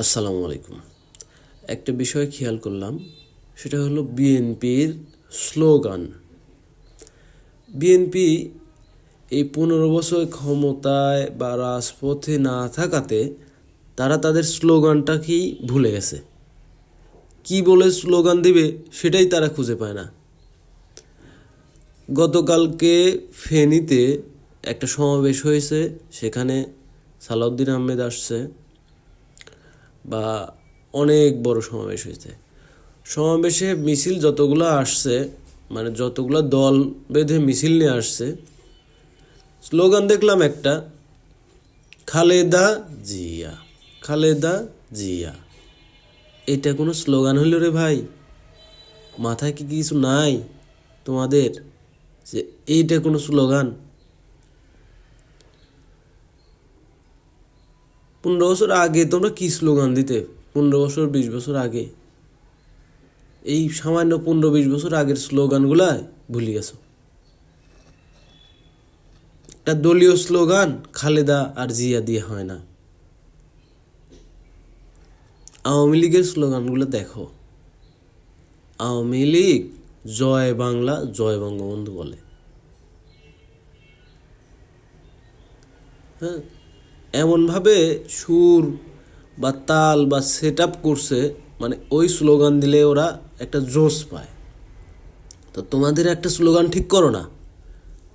আসসালামু আলাইকুম। একটা বিষয় খেয়াল করলাম, সেটা হলো বিএনপির স্লোগান। বিএনপি এই 15 বছর ক্ষমতায় বা রাজপথে না থাকাতে তারা তাদের স্লোগানটাকেই ভুলে গেছে। কি বলে স্লোগান দিবে সেটাই তারা খুঁজে পায় না। গতকালকে ফেনীতে একটা সমাবেশ হয়েছে, সেখানে সালাউদ্দিন আহমেদ আসছে, বা অনেক বড় সমাবেশ হয়েছে। সমাবেশে মিছিল যতগুলো আসছে, মানে যতগুলো দল বেঁধে মিছিল নিয়ে আসছে, স্লোগান দেখলাম একটা, খালেদা জিয়া, খালেদা জিয়া। এটা কোনো স্লোগান হইল রে ভাই? মাথায় কি কিছু নাই তোমাদের যে এইটা কোনো স্লোগান? 15 বছর আগে তোমরা কি স্লোগান দিতে? 15 বছর 20 বছর আগে, এই সামান্য 15-20 বছর আগের স্লোগানগুলা ভুলে গেছো। একটা দলীয় স্লোগান খালেদা আর জিয়া দিয়ে হয় না। আওয়ামী লীগের স্লোগানগুলো দেখো। আওয়ামী লীগ জয় বাংলা জয় বঙ্গবন্ধু বলে। হ্যাঁ, এমনভাবে সুর বা তাল বা সেট আপ করছে, মানে ওই স্লোগান দিলে ওরা একটা জোশ পায়। তো তোমাদের একটা স্লোগান ঠিক করো না,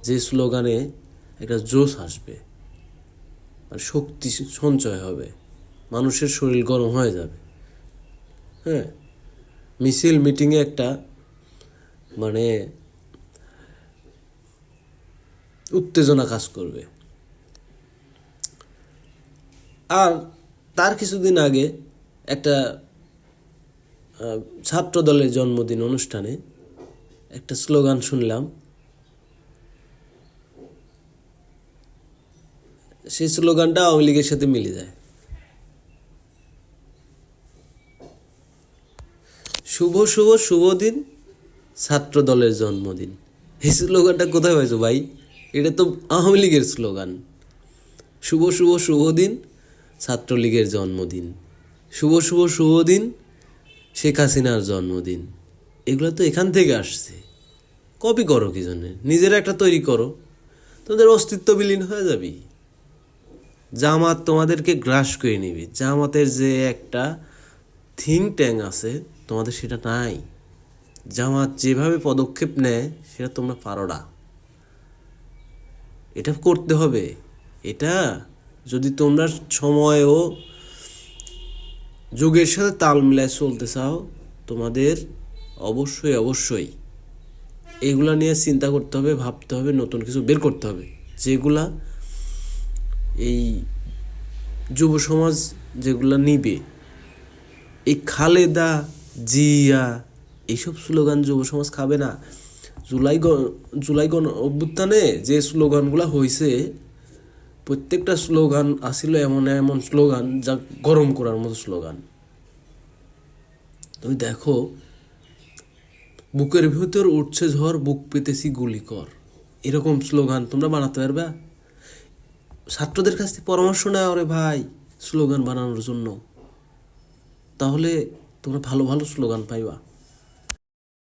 যে স্লোগানে একটা জোশ আসবে, আর শক্তি সঞ্চয় হবে, মানুষের শরীর গরম হয়ে যাবে। হ্যাঁ, মিছিল মিটিংয়ে একটা মানে উত্তেজনা কাজ করবে। আর তার কিছুদিন আগে একটা ছাত্র দলের জন্মদিন অনুষ্ঠানে একটা স্লোগান শুনলাম, সেই স্লোগানটা আওয়ামী লীগের সাথে মিলে যায়। শুভ শুভ শুভ দিন, ছাত্র দলের জন্মদিন। এই স্লোগানটা কোথায় পাইছো ভাই? এটা তো আওয়ামী লীগের স্লোগান। শুভ শুভ শুভ দিন, ছাত্রলীগের জন্মদিন। শুভ শুভ শুভ দিন, শেখ হাসিনার জন্মদিন। এগুলো তো এখান থেকে আসছে। কপি করো কি জন্যে? নিজের একটা তৈরি করো, তোমাদের অস্তিত্ব বিলীন হয়ে যাবে। জামাত তোমাদেরকে গ্রাস করে নিবে। জামাতের যে একটা থিঙ্ক ট্যাঙ্ক আছে, তোমাদের সেটা নাই। জামাত যেভাবে পদক্ষেপ নেয় সেটা তোমরা পারো না। এটা করতে হবে। এটা যদি তোমরা সময় ও যুগের সাথে তাল মিলায় চলতে চাও, তোমাদের অবশ্যই অবশ্যই এগুলা নিয়ে চিন্তা করতে হবে, ভাবতে হবে, নতুন কিছু বের করতে হবে, যেগুলা এই যুব সমাজ যেগুলা নিবে। এই খালেদা জিয়া এইসব স্লোগান যুব সমাজ খাবে না। জুলাই গণ অভ্যুত্থানে যে স্লোগানগুলো হয়েছে, প্রত্যেকটা স্লোগান আসিল এমন এমন স্লোগান যা গরম করার মতো স্লোগান। তুমি দেখো, বুকের ভিতর উঠছে ঝড়, বুক পেতেছি গুলি কর, এরকম স্লোগান তোমরা বানাতে পারবে? ছাত্রদের কাছ থেকে পরামর্শ নেওয়া রে ভাই স্লোগান বানানোর জন্য, তাহলে তোমরা ভালো ভালো স্লোগান পাইবা।